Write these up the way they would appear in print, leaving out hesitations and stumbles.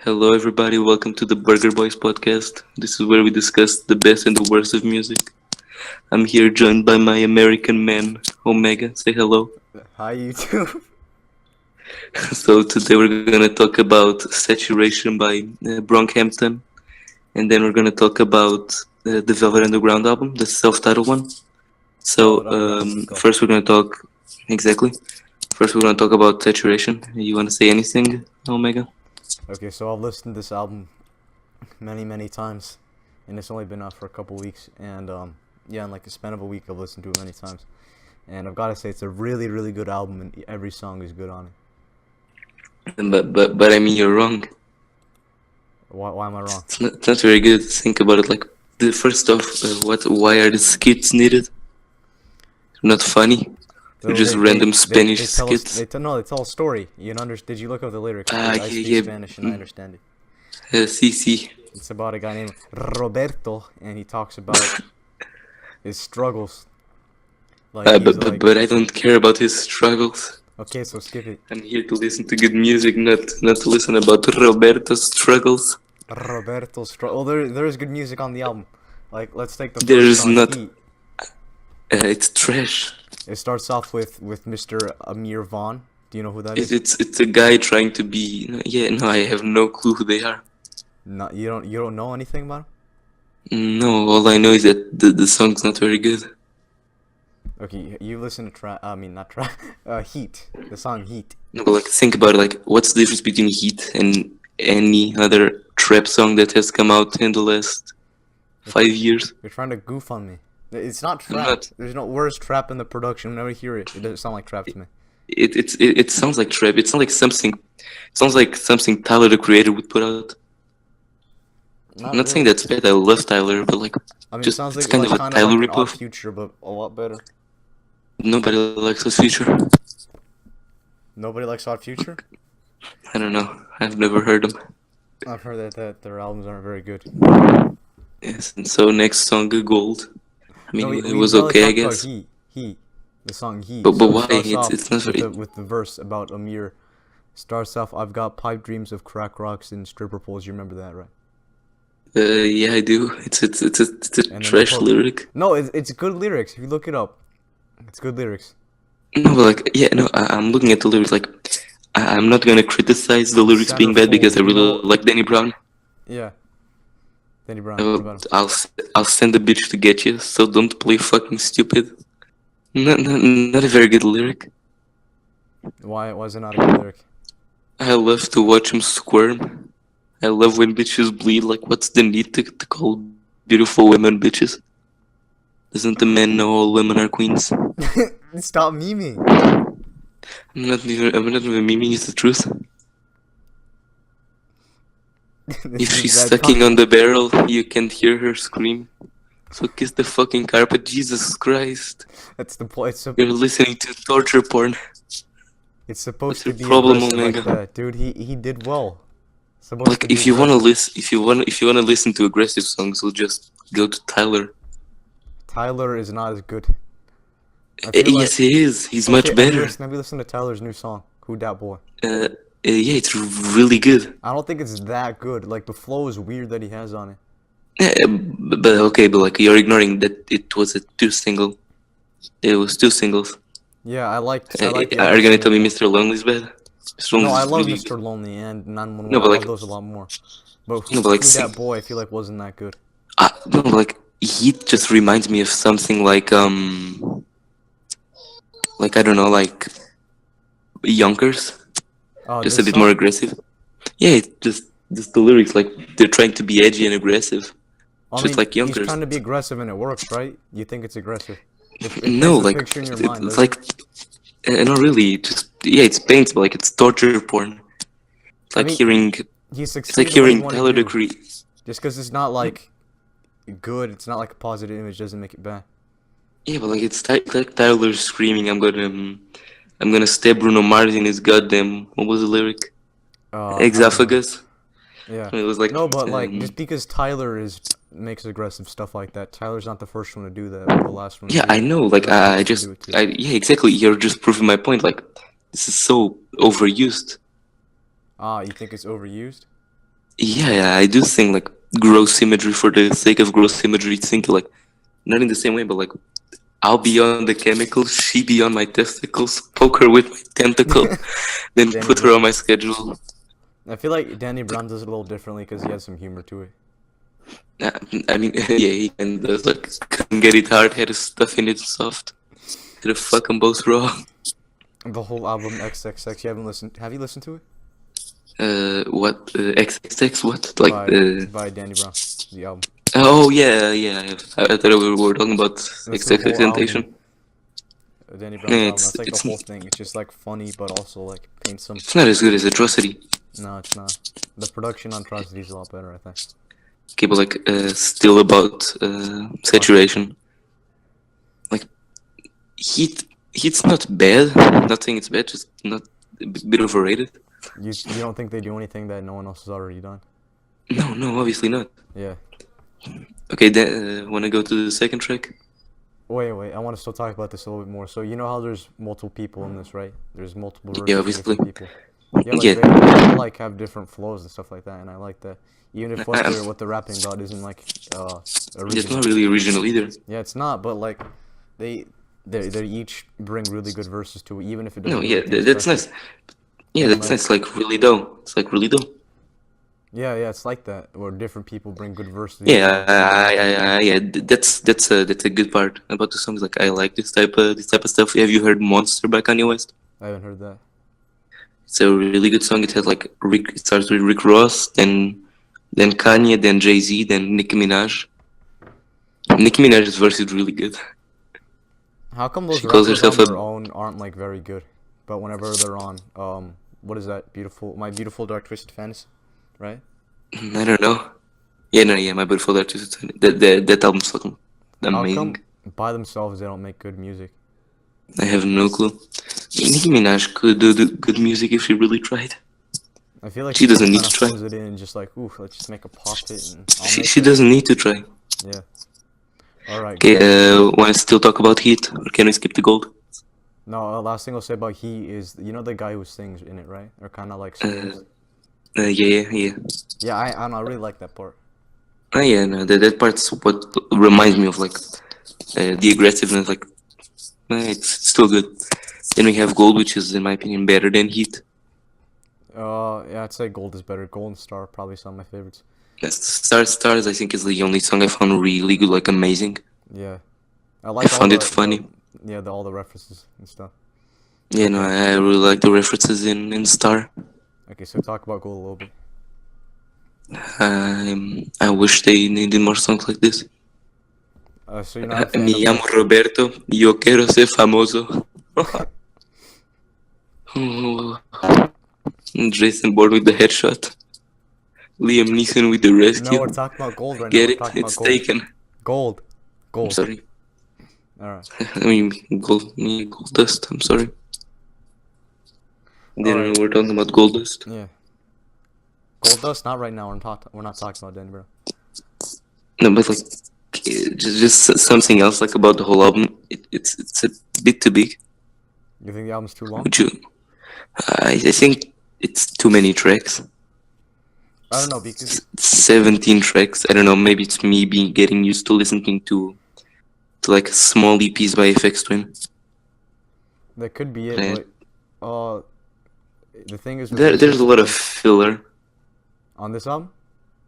Hello, everybody. Welcome to the Burger Boys podcast. This is where we discuss the best and the worst of music. I'm here joined by my American man, Omega. Say hello. Hi YouTube. So, today we're going to talk about Saturation by Brockhampton. And then we're going to talk about the Velvet Underground album, the self titled one. So, Velvet Underground, let's go. first we're going to talk. Exactly. First, we're going to talk about Saturation. You want to say anything, Omega? Okay, so I've listened to this album many times, and it's only been out for a couple weeks. And yeah, in like the span of a week, I've listened to it many times. And I've got to say, it's a really good album, and every song is good on it. But I mean, you're wrong. Why am I wrong? It's not very good. Think about it. Like the first off, why are the skits needed? They're not funny. They're just random Spanish skits. They tell a story. Did you look up the lyrics? I speak yeah. Spanish and I understand it. Sí. It's about a guy named Roberto, and he talks about his struggles. But I don't care about his struggles. Okay, so skip it. I'm here to listen to good music, not to listen about Roberto's struggles. Roberto's struggle. Oh, there is good music on the album. Like, let's take the There first is song, not. Heat. It's trash. It starts off with Mr. Amir Vaughn. Do you know who that is? It's a guy trying to be. Yeah, no, I have no clue who they are. No, you don't know anything about him? No, all I know is that the song's not very good. Okay, you listen to Heat. The song Heat. No, but like think about it. Like, what's the difference between Heat and any other trap song that has come out in the last 5 years? You're trying to goof on me. It's not I'm trap. not. There's no where's trap in the production. Whenever I hear it, it doesn't sound like trap to me. It sounds like trap. It sounds like something. It sounds like something Tyler the Creator would put out. I'm not saying that's bad. I love Tyler, but like, I mean, just it sounds it's like kind of a Tyler like an Odd ripoff. Future, but a lot better. Nobody likes his future. Nobody likes Odd Future. I don't know. I've never heard them. I've heard that their albums aren't very good. Yes, and so next song, Gold. I mean, No, it was okay, I guess. He, the song He. But So why? it starts It's not very. with the verse about Amir. Starts off, I've got pipe dreams of crack rocks and stripper poles. You remember that, right? Yeah, I do. It's a And then trash lyric. No, it's good lyrics. If you look it up, it's good lyrics. No, but like, yeah, no, I'm looking at the lyrics. Like, I'm not gonna criticize the lyrics being bad because I really like Danny Brown. Yeah, Danny Brown. What about him? I'll send a bitch to get you. So don't play fucking stupid. Not a very good lyric. Why is it not a good lyric? I love to watch him squirm. I love when bitches bleed. Like, what's the need to call beautiful women bitches? Doesn't the man know all women are queens? Stop memeing. I'm not even memeing. It's the truth. If she's sucking on the barrel, you can't hear her scream. So kiss the fucking carpet, Jesus Christ. That's the point. You're listening to torture porn. It's supposed What's to your be problem, aggressive like Omega? that, dude. He did well. Supposed Like, to be if you wanna aggressive. listen, if you wanna listen to aggressive songs, we'll just go to Tyler. Tyler is not as good. I feel Yes, he is. He's much Okay, better. maybe listen to Tyler's new song, Who Dat Boy. Yeah, it's really good. I don't think it's that good. Like, the flow is weird that he has on it. Yeah, but okay, but like you're ignoring that it was a two single. It was two singles. Yeah, I like the Are you other gonna tell me single. Mr. Lonely's bad? Mr. No, Lonely's I love really Mr. Lonely and 911. No, but I like- love those a lot more. But No, but like Who sing- Dat Boy, I feel like wasn't that good. No, like he just reminds me of something like I don't know, like Yonkers, just a This bit song? more aggressive. Yeah, it's just the lyrics, like they're trying to be edgy and aggressive. I just mean, like he's Yonkers. trying to be aggressive and it works, right? You think it's aggressive? It No, paints a like picture in your mind, it's doesn't like not really. Just yeah, it's paints, but like it's torture porn. It's like mean, hearing. he It's like succeeded what he hearing wanted Tyler to the do. Creator. Just because it's not like good, it's not like a positive image, doesn't make it bad. Yeah, but like it's like Tyler screaming, I'm gonna stab Bruno Mars in his goddamn. What was the lyric? I don't know. Esophagus. Yeah. It was like No, but like um, just because Tyler makes aggressive stuff like that, Tyler's not the first one to do that. Or the last one. to yeah, do I it. know. Like The other I ones just, do it too. yeah, exactly. You're just proving my point. Like this is so overused. You think it's overused? Yeah, I do think like gross imagery for the sake of gross imagery. Think like not in the same way, but like I'll be on the chemicals, she be on my testicles, poke her with my tentacle, then Danny put her on Brown. my schedule. I feel like Danny Brown does it a little differently because he has some humor to it. Uh, I mean, yeah, he kind of does like couldn't get it hard, had to stuff in it soft, had to fuck them both raw. The whole album XXX. You haven't listened? Have you listened to it? What? XXX? What? Like the? By Danny Brown, the album. Oh yeah. I thought we were talking about Listen to the XXX whole album. Temptation. Danny Brown's Yeah, album. That's like the it's whole thing. It's just like funny, but also like paints some. it's not as good as Atrocity. No, it's not. The production on Atrocity is a lot better, I think. Okay, but like still about saturation. Like Heat's not bad. Not saying it's bad, just not a bit overrated. You don't think they do anything that no one else has already done? No, obviously not. Yeah. Okay, then wanna go to the second track? Wait. I want to still talk about this a little bit more. So you know how there's multiple people in this, right? There's multiple Yeah, verses of obviously. different people. Yeah, like Yeah. they all like have different flows and stuff like that, and I like that. Even if what they're rapping about isn't like It's original. not really original either. Yeah, it's not, but like they each bring really good verses to it, even if it doesn't. No, do yeah, anything that's special. nice. Yeah, And that's nice. Like really though. It's like really though. Yeah, it's like that, where different people bring good verses. Yeah, yeah. That's a good part about the songs. Like I like this type of stuff. Have you heard Monster by Kanye West? I haven't heard that. It's a really good song. It has like Rick. It starts with Rick Ross, then Kanye, then Jay-Z, then Nicki Minaj. Nicki Minaj's verse is really good. How come those She calls rappers on herself their a. own aren't like very good, but whenever they're on, what is that? My beautiful dark twisted fantasy, right? I don't know. Yeah, no, yeah. My beautiful dark twisted. That album's fucking How amazing. come by themselves they don't make good music? I have no clue. Nicki Minaj could do good music if she really tried. I feel like She doesn't need kind to of try. phones it in and just like, ooh, let's just make a pop hit and I'll She make she it. doesn't need to try. Yeah. All right. Okay, Go. want to still talk about Heat, or can we skip the gold? No, last thing I'll say about he is, you know the guy who sings in it, right? Or kind of like Uh, screams. yeah. Yeah, I don't know, I really like that part. Yeah, no, that part's what reminds me of like the aggressiveness. Like, it's still good. Then we have gold, which is in my opinion better than Heat. Yeah, I'd say Gold is better. Golden Star, probably some of my favorites. Stars, I think is the only song I found really good, like amazing. Yeah, I I like all found it funny. all the references and stuff. Yeah, no, I really like the references in Star. Okay, so talk about Gold a little bit. I wish they needed more songs like this. So you're not a fan Me of llamo Roberto, yo quiero ser famoso. Jason Bourne with the headshot. Liam Neeson with the rescue. No, we're talking about Gold right now. Get We're it? talking It's about Gold. taken. Gold. I'm Gold. sorry. Alright. I mean, gold dust. I'm sorry. Then we're talking about gold dust. Yeah. Gold Dust, not right now. We're not talking about Denny, bro. No, but like, just something else like about the whole album. It's a bit too big. You think the album's too long? Would you? I think it's too many tracks. I don't know, because 17 tracks. I don't know. Maybe it's me getting used to listening to like small EPs by FX Twin. that could be it, Yeah. but the thing is with There's a lot of filler. on this album,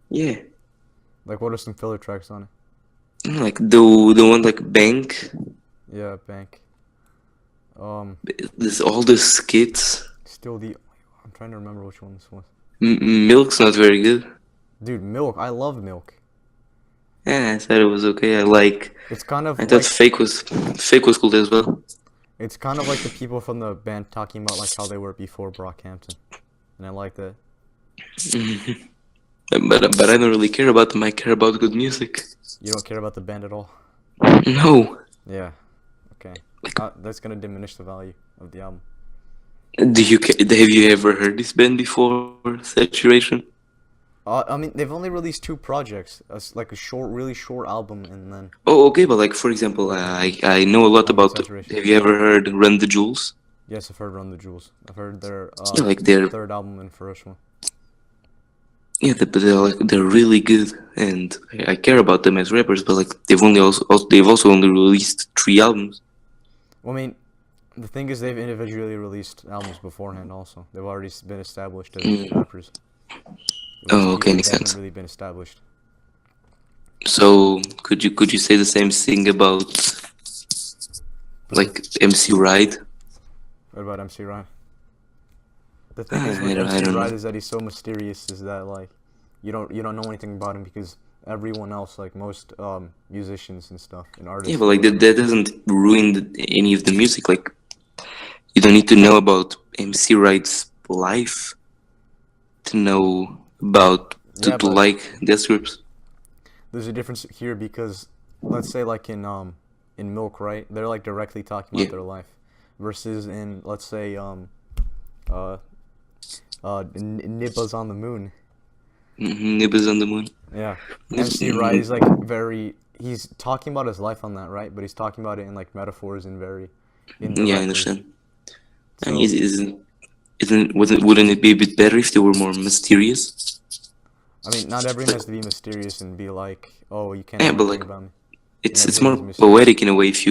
Yeah, like what are some filler tracks on it? like the one like Bank. Yeah, Bank. There's all the skits. Still I'm trying to remember which one this was. Milk's not very good. Dude, Milk. I love Milk. Yeah, I said it was okay. It's kind of I thought like Fake was cool as well. it's kind of like the people from the band talking about like how they were before Brockhampton, and I like that. But I don't really care about them. I care about good music. You don't care about the band at all. No. Yeah. Okay. That's gonna diminish the value of the album. Have you ever heard this band before? Saturation. I mean, they've only released 2 projects. Like a really short album, and then Oh, okay, but like for example, I know a lot about. Saturation. Have you ever heard Run the Jewels? yes, I've heard Run the Jewels. I've heard their Yeah, like their third album and first one. Yeah, but they're really good, and I care about them as rappers. But like they've also only released 3 albums. Well, I mean, the thing is, they've individually released albums beforehand. Also, they've already been established as good Mm. rappers. With these Oh, okay, people, makes they haven't sense. really been established. So could you say the same thing about like MC Ride? What about MC Ryan? The thing is with I MC don't Ride know. is that he's so mysterious. Is that like you don't know anything about him because everyone else, like most musicians and stuff and Yeah, artists but or like whatever. that doesn't ruin any of the music. Like you don't need to know about MC Ride's life to know about Yeah, to but like their scripts. there's a difference here because let's say like in Milk, right? They're like directly talking Yeah. about their life, versus in let's say uh Nibba's on the Moon. Nibbles on the Moon. Yeah, Nib- MC Ride is like mm, very. He's talking about his life on that, right? But he's talking about it in like metaphors and very yeah, I indirectly. understand. And So wouldn't it be a bit better if they were more mysterious? I mean, not everyone Like, has to be mysterious and be like, "Oh, you can't yeah, know but anything like about me," and it's everything more is mysterious. poetic in a way if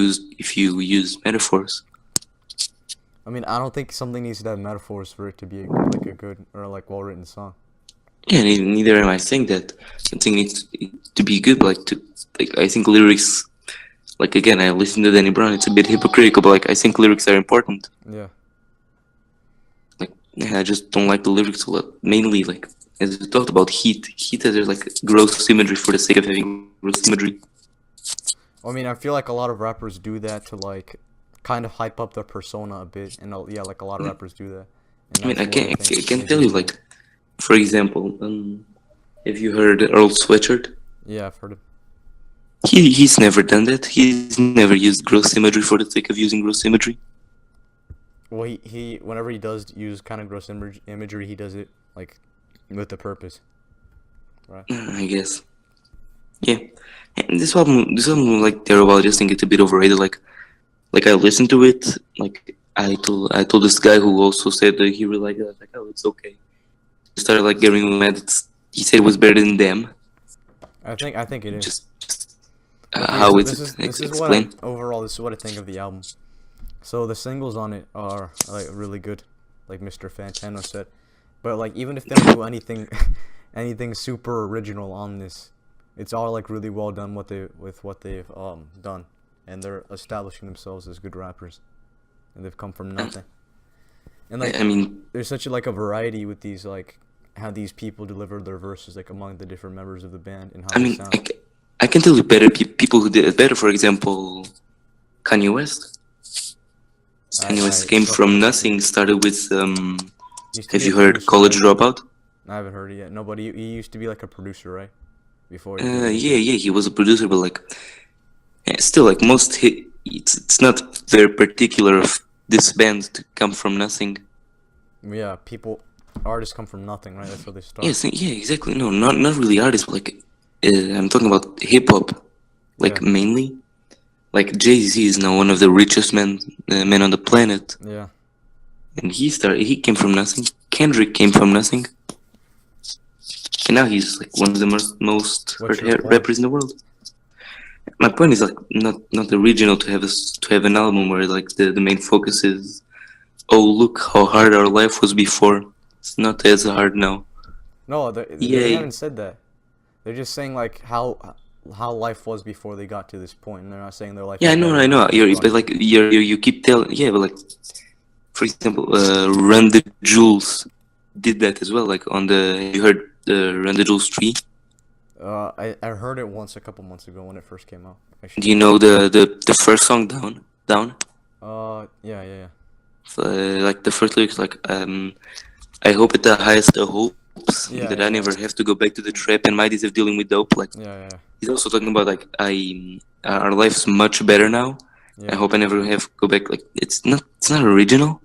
you use metaphors. I mean, I don't think something needs to have metaphors for it to be like a good or like well written song. Yeah, neither am I saying that something needs to be good. Like I think lyrics. Like again, I listen to Danny Brown. It's a bit hypocritical, but like I think lyrics are important. Yeah. Like yeah, I just don't like the lyrics a lot. Mainly like as we talked about Heat. Heat has like gross imagery for the sake of having gross imagery. I mean, I feel like a lot of rappers do that to like kind of hype up their persona a bit, and yeah, like a lot of rappers do that, and I mean, that's what I I think can makes tell it you cool. like, for example, have you heard Earl Sweatshirt? Yeah, I've heard it. He's never done that. He's never used gross imagery for the sake of using gross imagery. Well, he whenever he does use kind of gross imagery, he does it like with a purpose, right? I guess. Yeah. And this album, like there a while, I just think it's a bit overrated. Like I listened to it. Like I told this guy who also said that he really liked it. I was like, oh, it's okay. He started like getting mad. He said it was better than them. I think it is. Just Okay, how so is this it? is this is what I Explain. overall this is what I think of the album. So the singles on it are like really good, like Mr. Fantano said. But like even if they don't do anything anything super original on this, it's all like really well done what they've done, and they're establishing themselves as good rappers, and they've come from nothing. And like I mean, there's such like a variety with these like how these people deliver their verses like among the different members of the band and how I they mean, sound. I can tell you better people who did it better. For example, Kanye West. Kanye West I came don't from disagree. nothing. Started with He used to have be a you heard producer, College right? Dropout? I haven't heard it yet. No, but he used to be like a producer, right? Before he did Yeah, anything. yeah, he was a producer, but like still, like it's not very particular of this band to come from nothing. Yeah, artists come from nothing, right? That's how they start. Yes, yeah, exactly. No, not really artists, but like I'm talking about hip hop, Yeah, like mainly. Like Jay-Z is now one of the richest men on the planet, yeah. and he came from nothing. Kendrick came from nothing, and now he's like one of the most What's heard your point? rappers in the world. My point is like not original to to have an album where like the main focus is, oh look how hard our life was before. It's not as hard now. No, they Yay. haven't said that. They're just saying like how life was before they got to this point, and they're not saying their life Yeah, is better I now know. because they've But gotten like here. you keep telling, yeah, but like for example, Run the Jewels did that as well. Like on the have you heard the Run the Jewels 3? I heard it once a couple months ago when it first came out. Do Actually. you know the first song down? Yeah, yeah, yeah. Like the first lyrics like I hope at the highest of hopes Yeah, that yeah, I yeah, never have to go back to the trap and my days of dealing with dope. Like yeah, yeah, he's also talking about like our life's much better now. I yeah, hope I never have to go back. Like it's not original.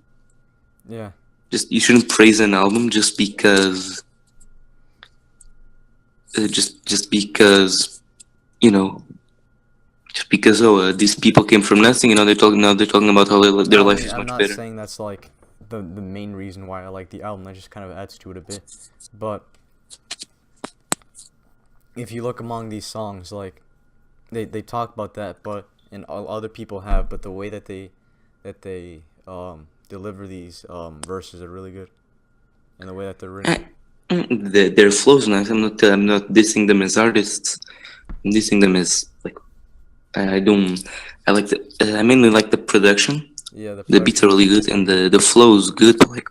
yeah. Just you shouldn't praise an album just because you know just because these people came from nothing and now they're talking about how their No, I life mean is I'm much not better. saying that's like the main reason why I like the album. That just kind of adds to it a bit, but if you look among these songs, like they talk about that, but and other people have, but the way that they deliver these verses are really good, and the way that they're written. Their flow's nice. I'm not dissing them as artists. I'm dissing them as like I don't. I like the. I mainly like the production. Yeah, the The beats are production. really good, and the flow is good. But like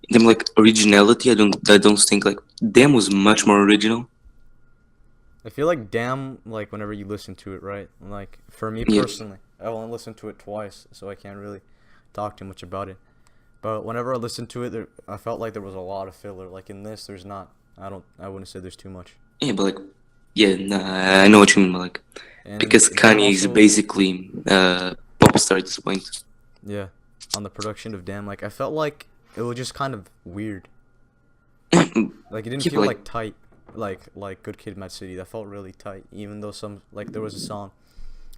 them, like originality. I don't think like them was much more original. I feel like Damn, like whenever you listen to it, right? Like for me Yeah, personally, I only listened to it twice, so I can't really talk too much about it. But whenever I listened to it, I felt like there was a lot of filler. Like in this, there's not. I wouldn't say there's too much. yeah, but like yeah, nah, I know what you mean. But like And because Damn Kanye is also, basically pop star at this point. yeah, on the production of Damn, like I felt like it was just kind of weird. Like it didn't Yeah, feel but like tight, like Good Kid, Mad City. That felt really tight. Even though some like there was a song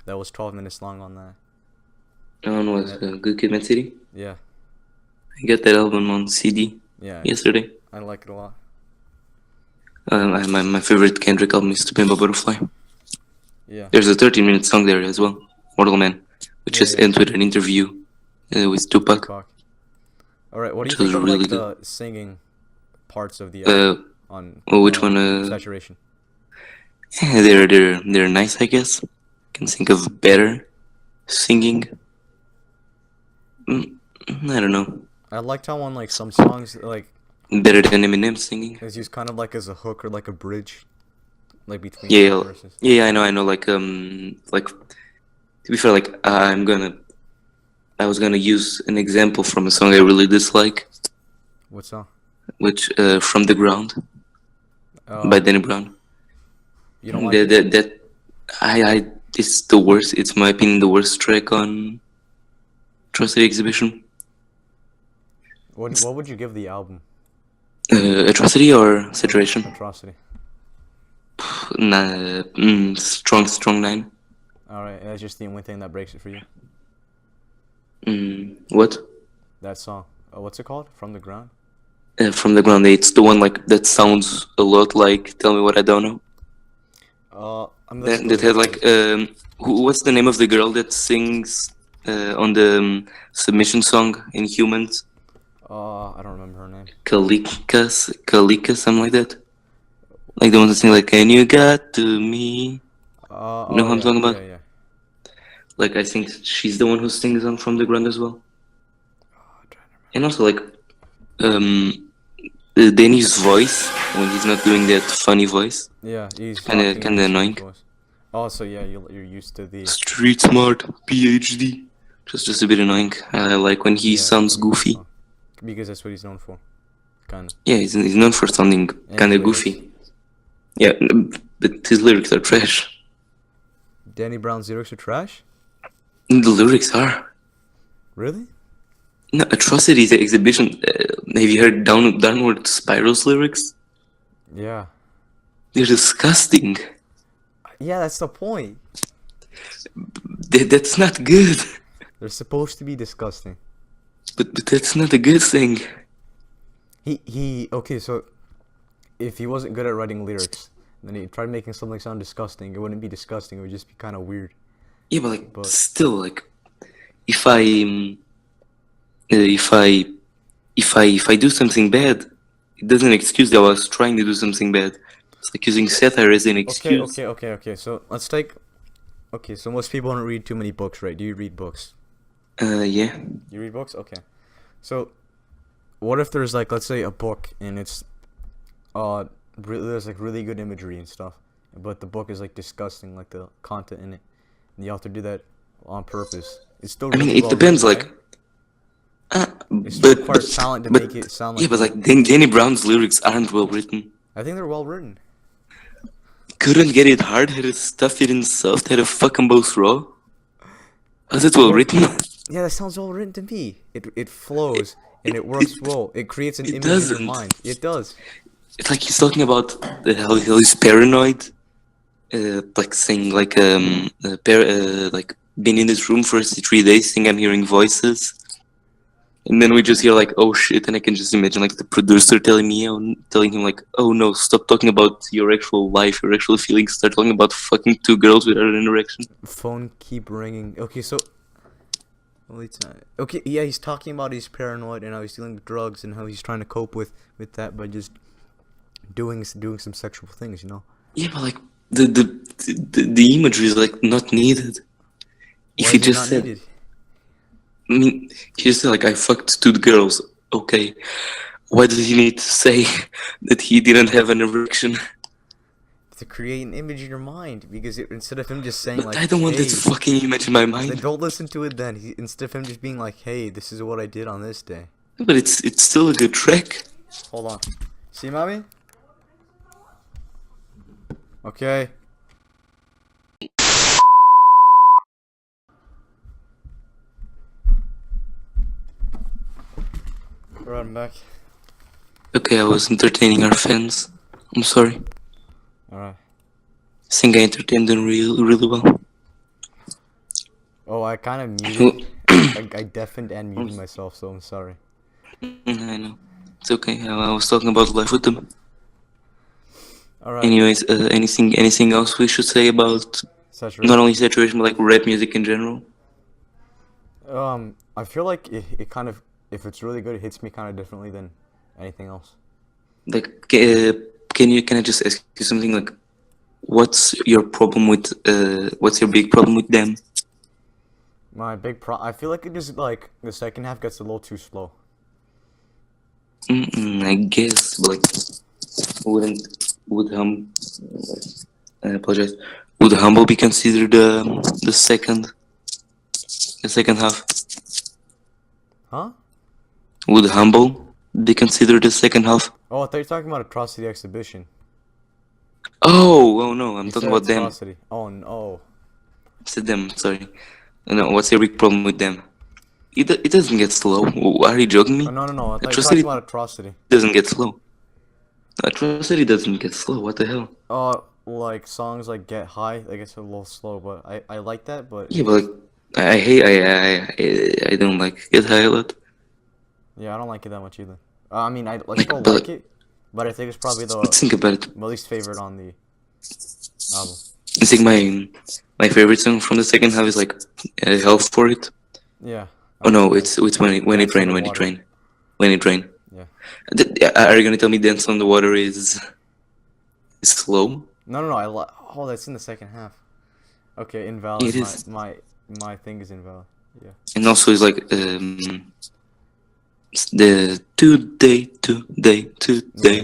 that was 12 minutes long on that. I don't know And what's that, Good Kid, Mad City. yeah, I got that album on CD yeah, yesterday. I like it a lot. My favorite Kendrick album is To Pimp a Butterfly. Yeah, There's a 13-minute song there as well, Mortal Man, which yeah, just yeah. ends with an interview with Tupac, Tupac. All right, what do you which think was of really like good. the singing parts of the album on Which one? Saturation? Yeah, they're nice, I guess. Can think of better singing. Mm, I don't know. I liked how on like some songs like Better than Eminem singing. is used kind of like as a hook or like a bridge, like between two Yeah, verses. yeah, I know. Like to be fair, like I was gonna use an example from a song I really dislike, What song? which "From the Ground" by Uh, Danny Brown. you don't like it? That I it's the worst. It's my opinion the worst track on Trusted Exhibition. What would you give the album? Atrocity or Saturation? Atrocity. Nah, strong 9. All right, that's just the only thing that breaks it for you. What? That song. What's it called? From the Ground. From the Ground. It's the one like that sounds a lot like Tell Me What I Don't Know. I'm That listening to that the had like lyrics. what's the name of the girl that sings on the submission song in Humans? I don't remember her name. Kalika, something like that. Like the one that sing like "Can You Got to Me." You know Oh who I'm yeah, talking yeah, about? yeah. Like I think she's the one who sings on "From the Ground" as well. I'm trying to remember. And also like um Danny's voice when he's not doing that funny voice, Yeah, he's kind talking of in his sweet annoying. voice. Oh, so yeah, you're used to the Street smart, PhD. Just a bit annoying. I like when he yeah sounds in that goofy. song because that's what he's known for, kind of. Yeah, he's known for sounding And kind his of lyrics. goofy. Yeah, but his lyrics are trash. Danny Brown's lyrics are trash. The lyrics are. Really? No, Atrocities Exhibition. Have you heard Downward Spiral's lyrics? Yeah. They're disgusting. Yeah, that's the point. That's not good. They're supposed to be disgusting. But that's not a good thing. Okay, so if he wasn't good at writing lyrics, then he tried making something sound disgusting. It wouldn't be disgusting. It would just be kind of weird. Yeah, but like But still, like if I if I if I do something bad, it doesn't excuse that I was trying to do something bad. It's like using satire as an excuse. okay. So let's take. Okay, so most people don't read too many books, right? Do you read books? Yeah. You read books? Okay. So, what if there's like, let's say, a book and it's, there's like really good imagery and stuff, but the book is like disgusting, like the content in it, and the author did that on purpose. It's still I mean, really it well depends. written, Like, right? It still requires but talent to but make it sound yeah, like but that. like Danny Brown's lyrics aren't well written. I think they're well written. Couldn't get it hard. Had to stuff it in soft. Had to fucking both raw. Was it well written? Yeah, that sounds well written to me. It flows and it works well. It creates an It image in your doesn't. mind. It does. It's like he's talking about how he's paranoid, like saying like like been in this room for 3 days, saying I'm hearing voices. And then we just hear like, oh shit, and I can just imagine like the producer telling him like, oh no, stop talking about your actual life, your actual feelings, start talking about fucking two girls without an erection. Phone keep ringing. Okay, so holy time. Okay, yeah, he's talking about he's paranoid and how he's dealing with drugs and how he's trying to cope with that by just doing some sexual things, you know. Yeah, but like the imagery is like not needed. If Why he is it just not said, needed? I mean, he just said like I fucked two girls. Okay, why does he need to say that he didn't have an erection? To create an image in your mind, because instead of him just saying But like, I don't want that "Hey," fucking image in my then mind. don't listen to it. Then instead of him just being like, "Hey, this is what I did on this day." But it's still a good track. Hold on. See, mommy? Okay. Alright, I'm back. Okay, I was entertaining our fans. I'm sorry. Alright. I think I entertained them really well. Oh, I kind of muted. I deafened and muted myself, so I'm sorry. I know. It's okay. I was talking about life with them. Alright. Anyways, anything else we should say about Saturation. not only saturation but like rap music in general? I feel like it kind of, if it's really good, it hits me kind of differently than anything else. Like, can I just ask you something? Like, what's your problem with what's your big problem with them? My big I feel like it just, like, the second half gets a little too slow. I guess, but like, would I apologize. Would humble be considered the second half? Huh? Would humble be considered the second half? Oh, I thought you were talking about Atrocity Exhibition. Oh no, I'm You talking said about them. Atrocity. Oh, no. I said them. Sorry. No, what's your big problem with them? It doesn't get slow. Are you joking me? Oh, no. I thought you were talking Atrocity about Atrocity. doesn't get slow. Atrocity doesn't get slow. What the hell? Like, songs like Get High, I guess a little slow, but I like that, but... Yeah, but like, I don't like Get High a lot. Yeah, I don't like it that much either. I mean, I still But like it, but I think it's probably let's think about it. my least favorite on the album. I think my favorite song from the second half is like Hell for It. Yeah. Oh no, it's when it Dance on rain, the when it Water. rain, when it rain. Yeah. Are you gonna tell me Dance on the Water is slow? No. Oh, that's in the second half. Okay, invalid. Yeah, it is. My thing is invalid. Yeah. And also it's like the today. Yeah.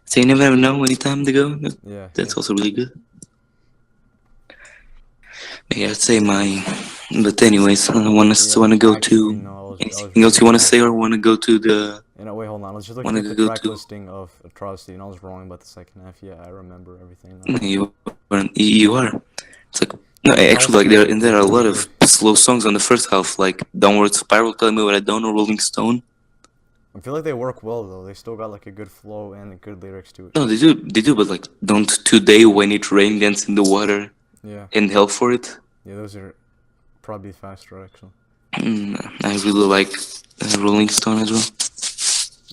Say you never know any time to go. Yeah. That's also really good. Yeah, I'd say mine. But anyways, I wanna go Actually, to no, I was anything else you wanna say, or wanna go to the? Wait, hold on. I was just looking Wanna at the go track to? listing of Atrocity, and I was wrong about the second half. Yeah, I remember everything now. You are. It's like no, actually, like there are a lot of slow songs on the first half, like Downward Spiral, Tell Me What I Don't Know, Rolling Stone. I feel like they work well though. They still got like a good flow and good lyrics to it. No, they do, but like don't Today, When It Rain, Dance in the Water, Yeah. and Hell for It. Yeah, those are probably faster actually. I really like Rolling Stone as well.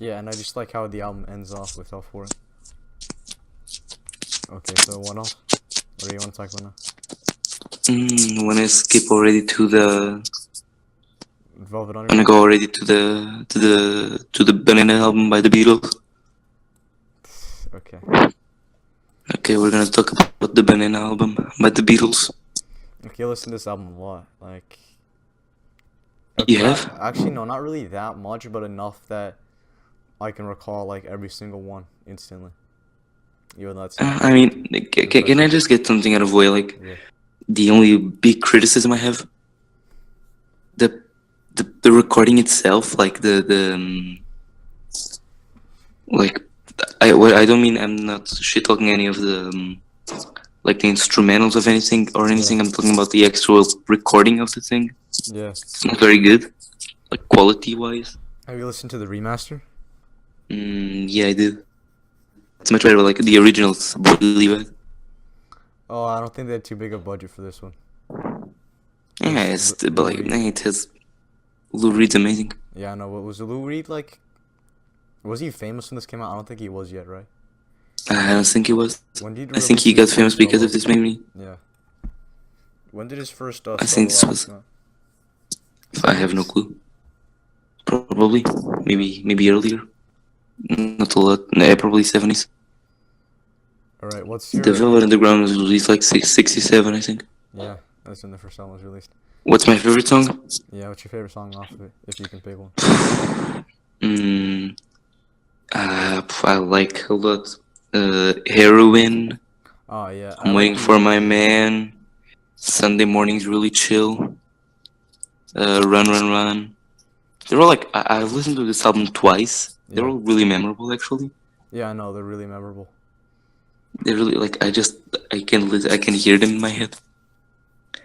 Yeah, and I just like how the album ends off with Hell for It. Okay, so what else? What do you want to talk about now? Wanna skip already to the? Velvet Wanna Underground? go already to the Banana album by the Beatles? Okay. Okay, we're gonna talk about the Banana album by the Beatles. Okay, I listen to this album a lot. Like, You have? actually, no, not really that much, but enough that I can recall like every single one instantly. Even though that's I mean, can I just get something out of the way? Like, yeah. the only big criticism I have, the recording itself, like like I don't mean I'm not shit talking any of the like the instrumentals of anything or anything. Yeah. I'm talking about the actual recording of the thing. Yeah. It's not very good, like quality wise. Have you listened to the remaster? Yeah, I did. It's much better. Like the original's really bad. Oh, I don't think they had too big a budget for this one. Yeah, but like it has Lou Reed's amazing. Yeah, I know. What was Lou Reed like? Was he famous when this came out? I don't think he was yet, right? I don't think he was. When did he I think release he his got famous first because solo? of this movie. Yeah. When did his first I think solo this album was. come out? I have no 70s? clue. Probably, Yeah. maybe earlier. Not a lot. No, probably 70s. All right. What's The your? Velvet Underground was released like 67, I think. Yeah, that's when the first album was released. What's my favorite song? Yeah. What's your favorite song off of it, if you can pick one? Mm, I like a lot. Heroin. Oh yeah, I I'm like waiting for the. my man. Sunday morning's really chill. Run, run, run. They're all like I've listened to this album twice. They're Yeah. all really memorable, actually. Yeah, I know they're really memorable. They're really like I can listen, I can hear them in my head.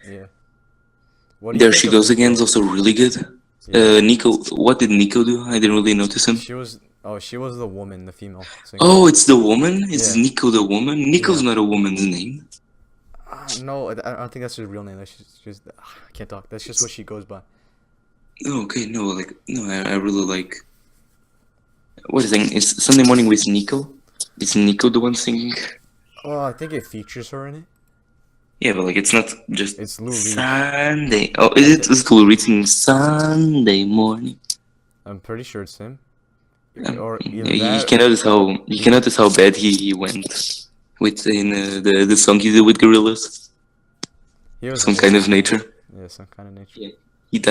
Yeah. What do you There think She of Goes Again is Nico? also really good. Yeah. Nico, what did Nico do? I didn't really notice him. She was. Oh, she was the woman, the female singer. Oh, it's the woman? It's Yeah. Nico the woman? Nico's Yeah. not a woman's name. No, I don't think that's her real name. That's just I can't talk. That's just what she goes by. Oh, okay, no, like, no, I really like. What is it? It's Sunday Morning with Nico? Is Nico the one singing? Oh, I think it features her in it. Yeah, but like, it's not just It's Lou Reed. Sunday. Oh, is it Lou Reed singing Sunday Morning? I'm pretty sure it's him. Or either You that. can notice how bad he went with the song he did with Gorillaz. He was Some kind of nature. Yeah, some kind of nature. Yeah.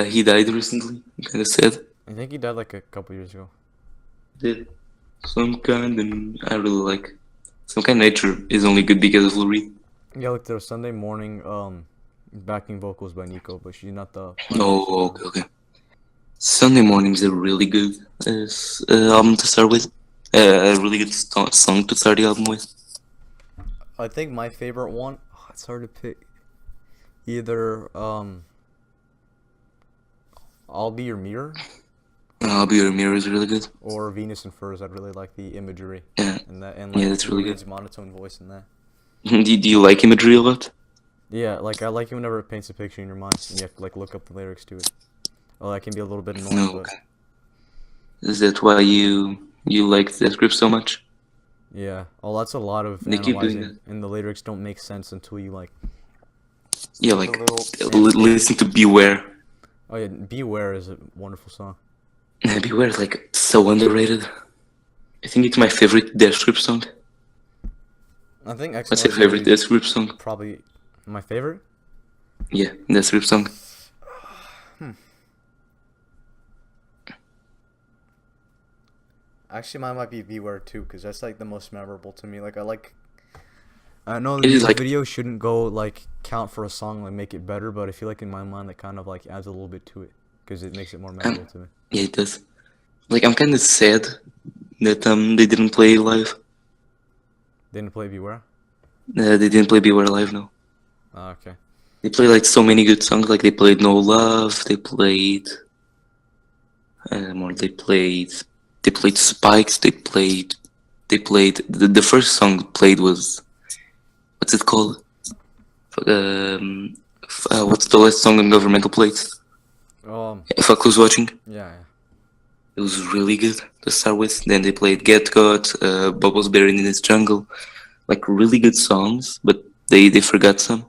He died recently. Kind of sad. I think he died like a couple years ago. Did some kind of I really like. Some kind of nature is only good because of Lou Reed. Yeah, like there was Sunday morning backing vocals by Nico, but she's not the. Oh, okay. Sunday Morning's a really good album to start with. A really good song to start the album with. I think my favorite one. Oh, it's hard to pick. Either I'll Be Your Mirror. I'll Be Your Mirror is really good. Or Venus and Furs. I really like the imagery. Yeah. And that Yeah, that's really good. monotone voice in that. Do you like imagery a lot? Yeah, like I like it whenever it paints a picture in your mind and you have to like look up the lyrics to it. Oh, that can be a little bit annoying. No. Okay. Is that why you like the script so much? Yeah. Oh, that's a lot of They keep doing analyzing, and the lyrics don't make sense until you like. Yeah, like little listen to Beware. Oh yeah, Beware is a wonderful song. Beware is like so underrated. I think it's my favorite Death Script song. I think X What's your favorite Death Script song? probably my favorite. Yeah, Death Script song. Actually, mine might be Beware too, because that's like the most memorable to me. Like I know It the is music like- video shouldn't go like count for a song, like make it better, but I feel like in my mind that kind of like adds a little bit to it, because it makes it more memorable to me. Yeah, it does. Like I'm kind of sad that they didn't play live. Didn't play Beware. They didn't play Beware live now. Ah, okay. They played like so many good songs. Like they played No Love. They played. More. They played Spikes. They played. The first song played was. What's it called? What's the last song on Governmental Plates? Fuck Who's Watching. Yeah. It was really good to start with. Then they played Get Got, Bubbles Buried in Its Jungle. Like really good songs, but they forgot some.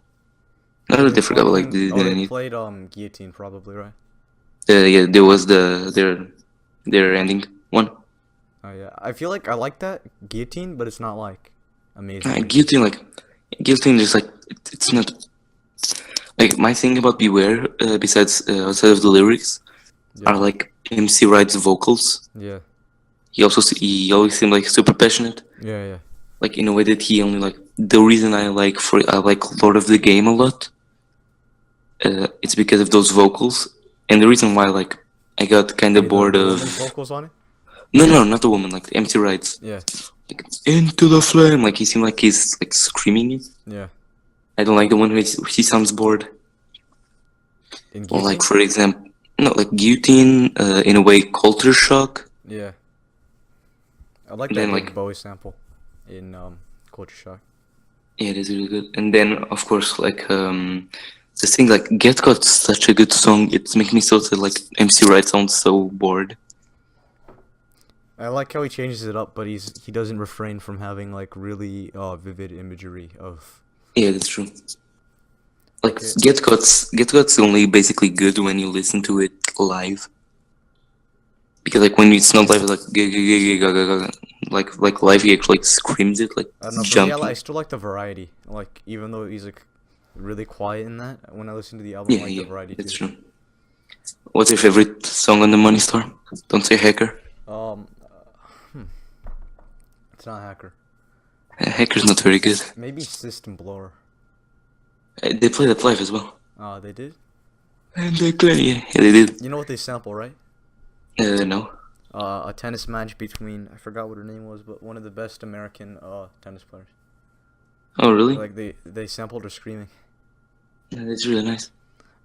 Not that they forgot, but like they didn't they need. played Guillotine probably, right? Yeah, there was their ending one. Oh yeah, I feel like I like that Guillotine, but it's not like amazing. Guillotine is like it's not like my thing about Beware. Besides outside of the lyrics, are like MC Wright's vocals. Yeah. He always seemed like super passionate. Yeah. Like in a way that he only like the reason I like Lord of the Game a lot. It's because of those vocals, and the reason why like I got kind of bored of vocals on it. No, not the woman, like the empty rights. Yeah. Like, into the flame, like he seemed like he's like screaming it. Yeah. I don't like the one where he sounds bored. Or like for example, like Guillotine, in a way, Culture Shock. Yeah. I like that like Bowie sample in Culture Shock. Yeah, it is really good. And then of course like the thing like Get Got's such a good song. It makes me so sad. Like MC Wright sounds so bored. I like how he changes it up, but he doesn't refrain from having like really vivid imagery of. Yeah, that's true. Like Okay. Get Got's only basically good when you listen to it live. Because like when it's not live, it's like like live, he actually like screams it, like I don't know. For me, jumping. I still like the variety. Like even though he's like really quiet in that, when I listen to the album, I Yeah, like the yeah, variety that's too. true. What's your favorite song on the Money Store? Don't say Hacker. Um, hmm. It's not Hacker. Hacker's not very good. Maybe System Blower. They play that live as well. They did. And they play, yeah, they did. You know what they sample, right? No. A tennis match between, I forgot what her name was, but one of the best American tennis players. Oh, really? Like they sampled her screaming. Yeah, that's really nice.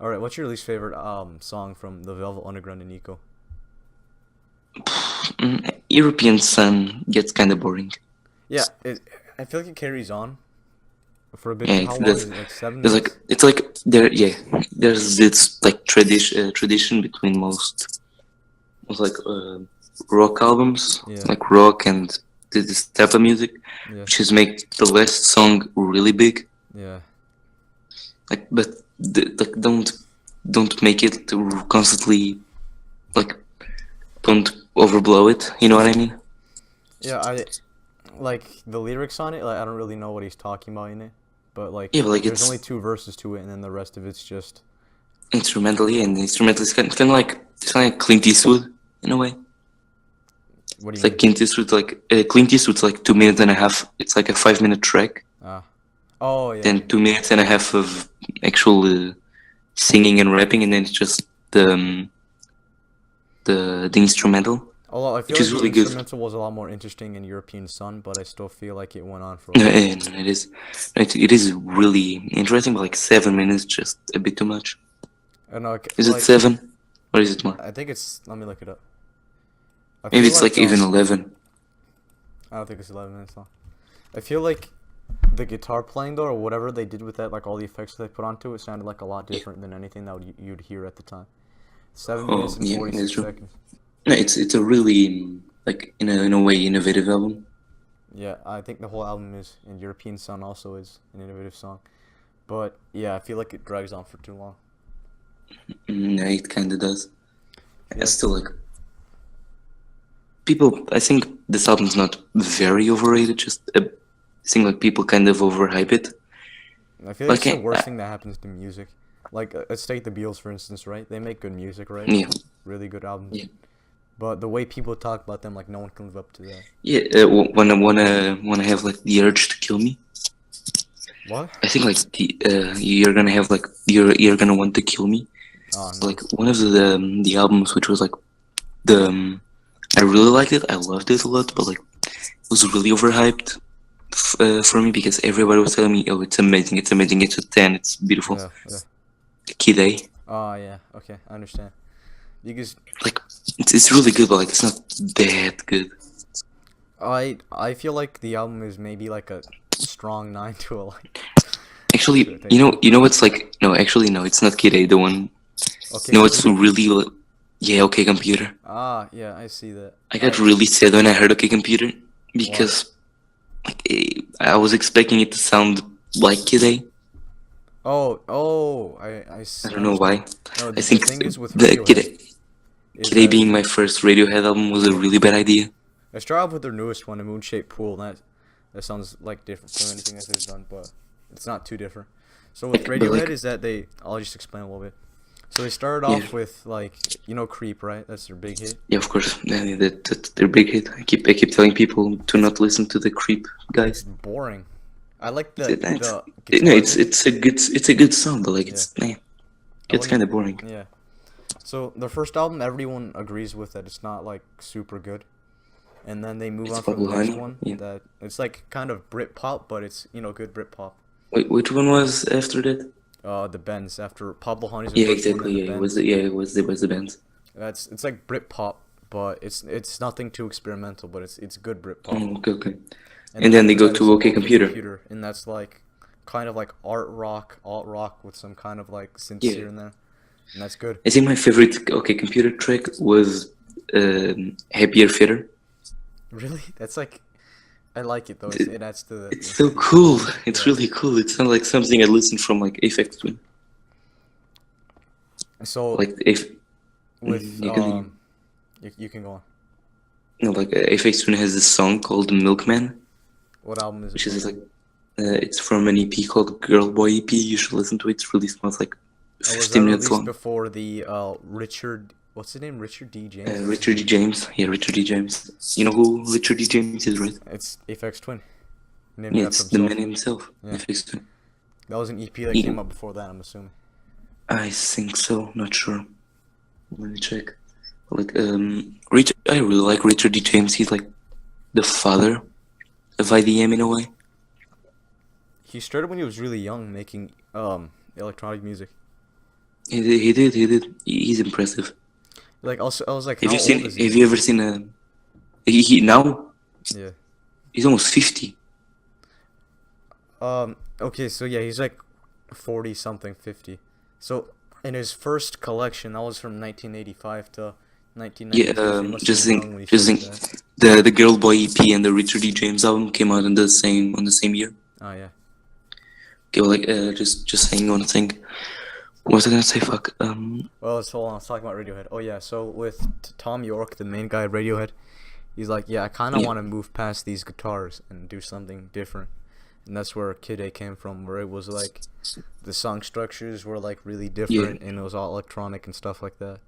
All right, what's your least favorite song from the Velvet Underground and Nico? European Sun gets kind of boring. Yeah, I feel like it carries on for a bit. Yeah, How long is it? Like 7 it's minutes? like it's like there. Yeah, there's this like tradition between most like rock albums, Yeah. like rock and this type of music, Yeah. which is make the last song really big. Yeah. Like, but like don't make it constantly like don't overblow it. You know what I mean? Yeah, I like the lyrics on it. Like I don't really know what he's talking about in it, but like Yeah, but like there's it's only 2 verses to it, and then the rest of it's just. instrumentally, and instrumental is kind of like it's kind of like Clint Eastwood in a way. What do It's you like mean? Clint Eastwood's like 2 minutes and a half. It's like a 5 minute track, Oh yeah. then 2 minutes and a half of actual singing and rapping, and then it's just the instrumental, Although I feel which like is the really good. instrumental was a lot more interesting in European Sun, but I still feel like it went on for. No, and it is it is really interesting, but like 7 minutes just a bit too much. I know. Is it Like 7 or is it more? I think it's. Let me look it up. I Maybe feel it's like even 11. I don't think it's 11 minutes long. I feel like the guitar playing though, or whatever they did with that, like all the effects they put onto it, sounded like a lot different than anything that you'd hear at the time. 7 minutes and Yeah, 46 that's true. seconds. No, it's a really like in a way innovative album. Yeah, I think the whole album is, and European Sun also is an innovative song. But yeah, I feel like it drags on for too long. Yeah, it kind of does. Yeah. It's still like people. I think this album's not very overrated. Just I think like people kind of overhype it. I feel like Like, it's the worst thing that happens to music. Like, let's take the Beatles for instance, right? They make good music, right? Yeah, Really good albums. yeah, But the way people talk about them, like no one can live up to that. yeah. When I have like the urge to kill me, What? I think like you're gonna have like you're gonna want to kill me. Oh no. Like one of the albums which was like the I really liked it. I loved it a lot, but like it was really overhyped for me because everybody was telling me, "Oh, it's amazing! It's amazing! It's a 10! It's beautiful!" Yeah, yeah. Kid A, Oh yeah. Okay, I understand. Because like it's really good, but like it's not that good. I feel like the album is maybe like a strong 9 to a like. Actually, you know what's like? No, actually, no, it's not Kid A. The one. Okay. No, it's really yeah. Okay, Computer. Yeah, I see that. I got really sad when I heard OK Computer because like I was expecting it to sound like Kid A. I I don't know why. No, I the think thing is with the Radiohead is Kid A that being my first Radiohead album was a really bad idea. I started off with their newest one, a Moon-Shaped Pool, and that sounds like different from anything that they've done, but it's not too different. So with But, like- Radiohead is that I'll just explain a little bit. So they started Yeah. off with like Creep, right? That's their big hit. Yeah, of course. That's their big hit. I keep telling people to not listen to the Creep guys. It's boring. I like the It's- the No, guitar it's a good song, but like it's I it's kind of boring. Yeah. So their first album, everyone agrees with that it's not like super good, and then they move It's on to the Pablo next Honey, one. yeah. That it's like kind of Britpop, but it's good Britpop. Wait, which one was after that? The Bends after Pablo Honey's. Yeah, first one, exactly. then Yeah, the it was Bends. it was the band. It's like Britpop, but it's nothing too experimental, but it's good Britpop. Oh, okay, okay. And then they go to OK Computer. And that's like kind of like alt rock with some kind of like synths Yeah. here and there, and that's good. I think my favorite computer track was Happier Fitter. Really, that's like I like it though. It adds to the It's so the cool. vibe. It's Yeah. really cool. It sounds like something I listened from like Aphex Twin. So Like if with you can you can go on. like Aphex Twin has this song called Milkman, What album is it which from? is like it's from an EP called Girl Boy EP. You should listen to it. It's really small. It's like Oh, was that 15 minutes released long. before the Richard? What's his name? Richard D. James. Richard D. James. Yeah, Richard D. James. You know who Richard D. James is, right? It's Aphex Twin. He named Yeah, it it's after the himself. man himself. Yeah. Aphex Twin. That was an EP that Yeah. came out before that. I'm assuming. I think so. Not sure. Let me check. Like I really like Richard D. James. He's like the father of IDM in a way. He started when he was really young, making electronic music. He did. He's impressive. Like also, I was like, Have how you seen? old is he? Have you ever seen a? He now Yeah. he's almost 50. Okay, so yeah, he's like 40 something, 50. So in his first collection, that was from 1985 to Yeah. 1992. So he must have Just been young when he think. Just started think. that. The Girl Boy EP and the Richard D. James album came out in the same year. Oh yeah. Okay, well, like just saying one thing. What was I gonna say? Fuck. Well, let's hold on. Let's talk about Radiohead. Oh yeah, so with Tom York, the main guy at Radiohead, he's like, yeah, I kind of Yeah. want to move past these guitars and do something different. And that's where Kid A came from, where it was like the song structures were like really different, and it was all electronic and stuff like that.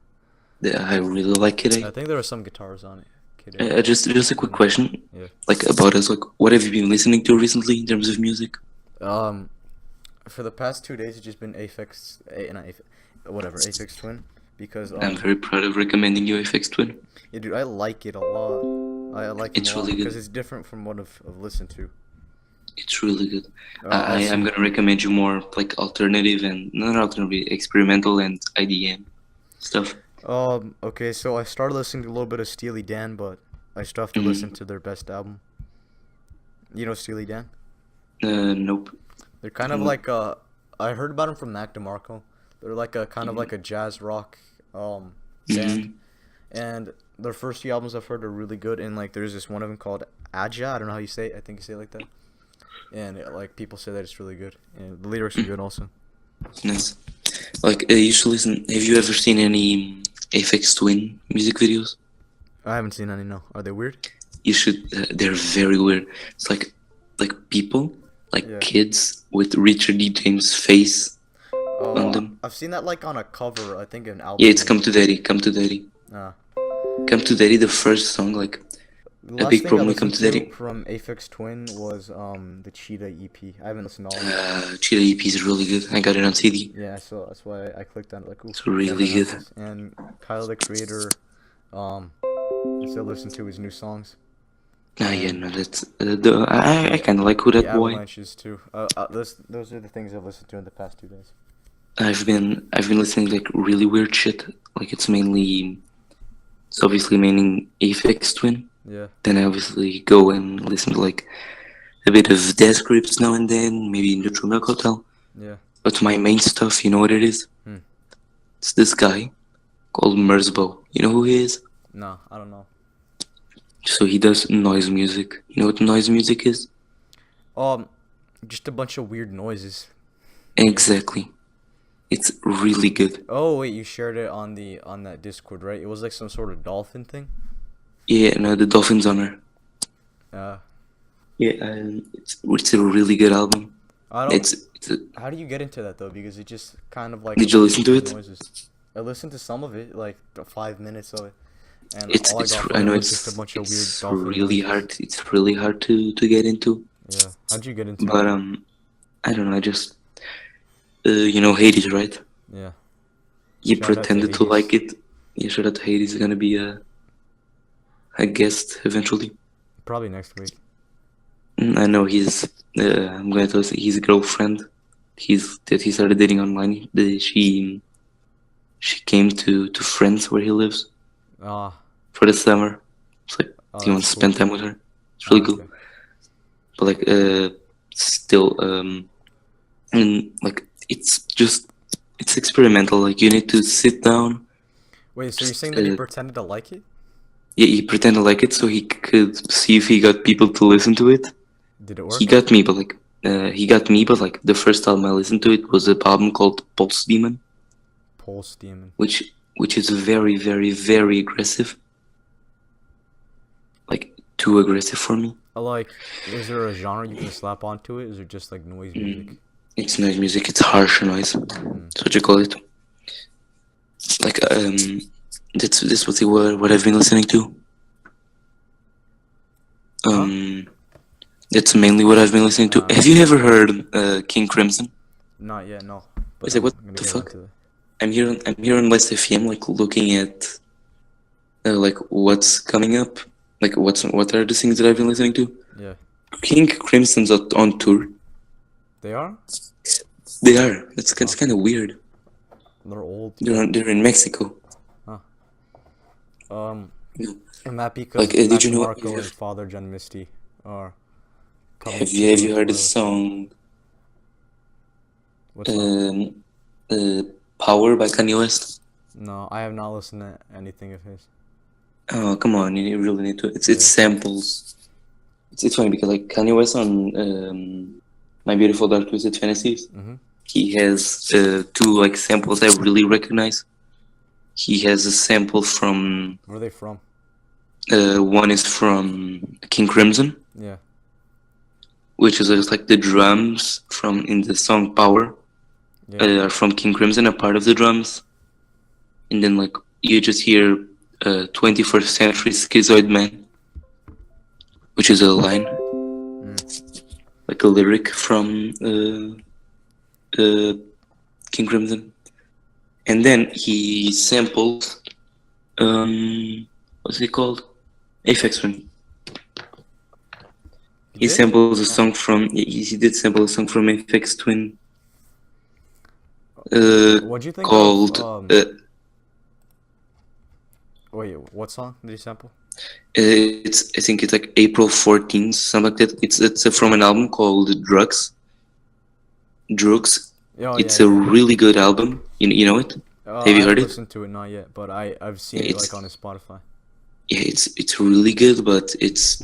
Yeah, I really like it. I think there were some guitars on it. Kid A. Just a quick question. Yeah. Like about us. Like, what have you been listening to recently in terms of music? For the past 2 days, it's just been Aphex Twin, because I'm very proud of recommending you Aphex Twin. yeah, dude, I like it a lot. I like it It's a lot really good. because it's different from what I've listened to. It's really good. Also- I'm gonna recommend you more like alternative and not alternative, experimental and IDM stuff. Okay, so I started listening to a little bit of Steely Dan, but I still have to listen to their best album. You know Steely Dan? Nope. They're kind of like I heard about them from Mac DeMarco. They're like a kind of like a jazz rock band, and their first few albums I've heard are really good. And like there's this one of them called Aja. I don't know how you say it. I think you say it like that. And like people say that it's really good, and the lyrics are good also. Nice. Like you should listen. Have you ever seen any Aphex Twin music videos? I haven't seen any. No, are they weird? You should. They're very weird. It's like people, like Yeah. kids with Richard D. James' face on them. I've seen that like on a cover. I think an album. Yeah, it's Come to Daddy. Come to Daddy. Ah. Come to Daddy. The first song, like The a last big thing I problem with Come listened to to Daddy. from Aphex Twin was the Cheetah EP. I haven't listened to all of it. Cheetah EP is really good. I got it on CD. Yeah, so that's why I clicked on it. Like, ooh, It's really yeah, good. nice. And Kyle the Creator, I still listen to his new songs. Yeah, no, that's I kind of like who The that boy. Avalanches too. Those are the things I've listened to in the past 2 days. I've been listening to like really weird shit. Like it's obviously mainly Aphex Twin. Yeah. Then I obviously go and listen to like a bit of Death Grips now and then, maybe Neutral Milk Hotel. Yeah. But my main stuff, you know what it is? It's this guy called Merzbow. You know who he is? No, I don't know. So he does noise music. You know what noise music is? Just a bunch of weird noises. Exactly. It's really good. Oh wait, you shared it on that Discord, right? It was like some sort of dolphin thing. Yeah, no, the Dolphins on her. Yeah, it's a really good album. I don't. It's a, How do you get into that though? Because it just kind of like. Did you listen to it? Noises. I listened to some of it, like 5 minutes of it, and it's all I got from I it know was it's just a bunch of weird it's dolphin really noises. hard. It's really hard to get into. Yeah. How'd you get into But it? I don't know. I just you know Hades, right? Yeah. He Shout out to pretended to Hades. like it. Yeah, shout out to Hades. Is gonna be a guest eventually. Probably next week. I know he's. I'm going to say his girlfriend. That he started dating online. She came to France where he lives Ah. for the summer. It's like Oh, he wants to that's spend cool. time with her. It's really Oh, cool. okay. But like still and like it's experimental. Like you need to sit down. Wait, so you're saying that he Uh, pretended to like it? yeah, he pretended to like it so he could see if he got people to listen to it. Did it He work? got me, but like the first album I listened to it was an album called Pulse Demon, Pulse Demon. which is very, very, very aggressive. Like too aggressive for me. Like, is there a genre you can slap onto it? Is it just like noise music? It's noise music. It's harsh noise. That's what you call it. Like that's what I've been listening to. That's mainly what I've been listening to. Nah, Have you ever heard King Crimson? not yet, no. But It's like what I'm gonna the get fuck? into it. I'm here on West FM, like looking at like what's coming up, like what are the things that I've been listening to. Yeah. King Crimson's on tour. They are? They are. It's kind of weird. They're old. They're in Mexico. Huh. Yeah. And that because Like, did Mac you know? DeMarco and Father John Misty are coming Have to you heard the Florida. song What song? "Power" by Kanye West? No, I have not listened to anything of his. Oh, come on! You really need to. It's Yeah. samples. It's funny because like Kanye West on "My Beautiful Dark Twisted Fantasies," he has two like samples I really recognize. He has a sample from. Where are they from? One is from King Crimson, Yeah. which is just like the drums from in the song "Power" Yeah. are from King Crimson, a part of the drums, and then like you just hear 21st Century Schizoid Man, which is a line, like a lyric from King Crimson, and then he sampled what's it called? Aphex Twin. He samples a song from. He did sample a song from Aphex Twin. What'd you think Called. of? Wait, what song did you sample? I think it's like April 14th, something like that. It's from an album called Drugs. Drugs. Oh, It's a really good album. You know it? Have you heard I haven't it? listened to it, not yet, but I've seen it like on his Spotify. Yeah, it's really good, but it's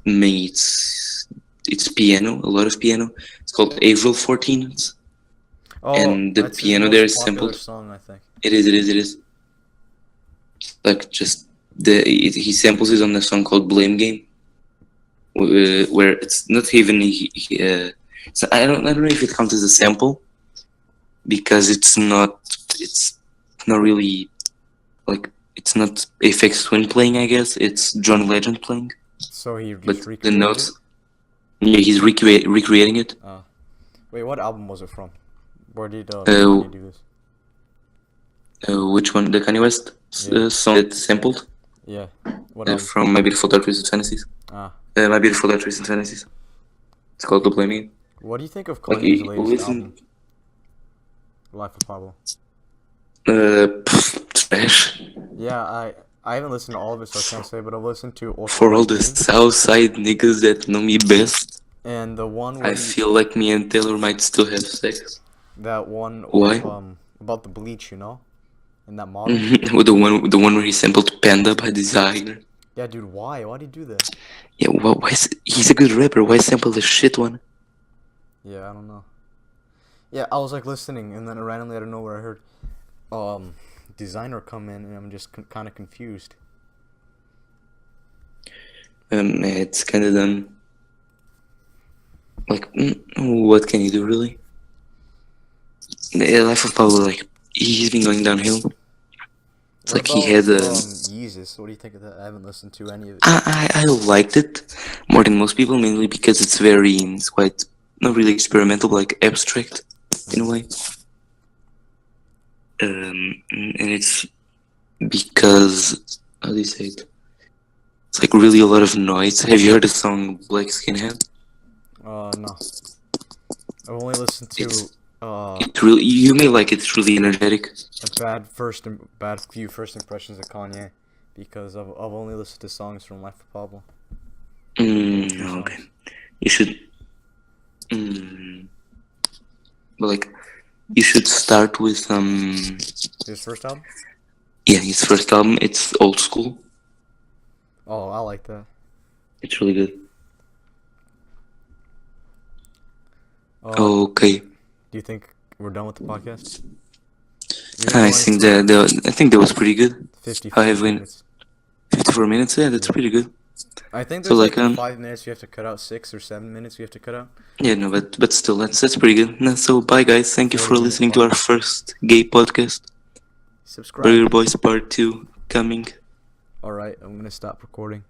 me. It's piano, a lot of piano. It's called April 14th. Oh, And the that's piano his there most is popular sampled. song, I think. It is. Like just he samples it on a song called Blame Game, where it's not even so I don't know if it counts as a sample because it's not really like it's not Aphex Twin playing. I guess it's John Legend playing. So he But just the recreated notes, it? yeah, he's recreating it. Wait, what album was it from? Where did Kanye do this? Which one? The Kanye West song that sampled? Yeah. What album? From My Beautiful Dark Twisted Fantasies. My Beautiful Dark Twisted Fantasies. It's called The Blame Game. What do you think of Like, Kanye's latest listen, album? Life of Pablo. Trash. Yeah, I haven't listened to all of it, so I can't say, but I've listened to Also For all My the Name, Southside niggas that know me best, and the one where I feel like me and Taylor might still have sex. that one Why? about the bleach, you know, and that model. With the one where he sampled Panda by Designer. Yeah, dude, why? Why'd he do that? Yeah, why he's a good rapper. Why sample the shit one? Yeah, I don't know. Yeah, I was like listening, and then randomly out of nowhere I heard Designer come in, and I'm just kind of confused. It's kind of dumb. Like, what can you do really? The Life of Pablo, like, he's been going downhill. It's What like he about had Yeezus? What do you think of that? I haven't listened to any of it. I liked it more than most people, mainly because it's quite not really experimental, but like abstract in a way. And it's because how do you say it? It's like really a lot of noise. Have you heard the song Black Skinhead? No. I've only listened to It's really, you may like it. It's really energetic. a bad few first impressions of Kanye, because I've only listened to songs from Life of Pablo. Okay. You should. But like, you should start with His first album? yeah, his first album. It's old school. Oh, I like that. It's really good. Do Okay, you think we're done with the podcast? I think I think that was pretty good. How 54 have we minutes. 54 minutes? Yeah, that's Yeah. pretty good. I think So there's like like 5 minutes you have to cut out, 6 or 7 minutes you have to cut out. yeah, no, but still, that's pretty good. No, so bye guys, thank you for 40-minute listening to our podcast. first gay podcast. Burger Burger Boys Part 2 coming. Alright, I'm gonna stop recording.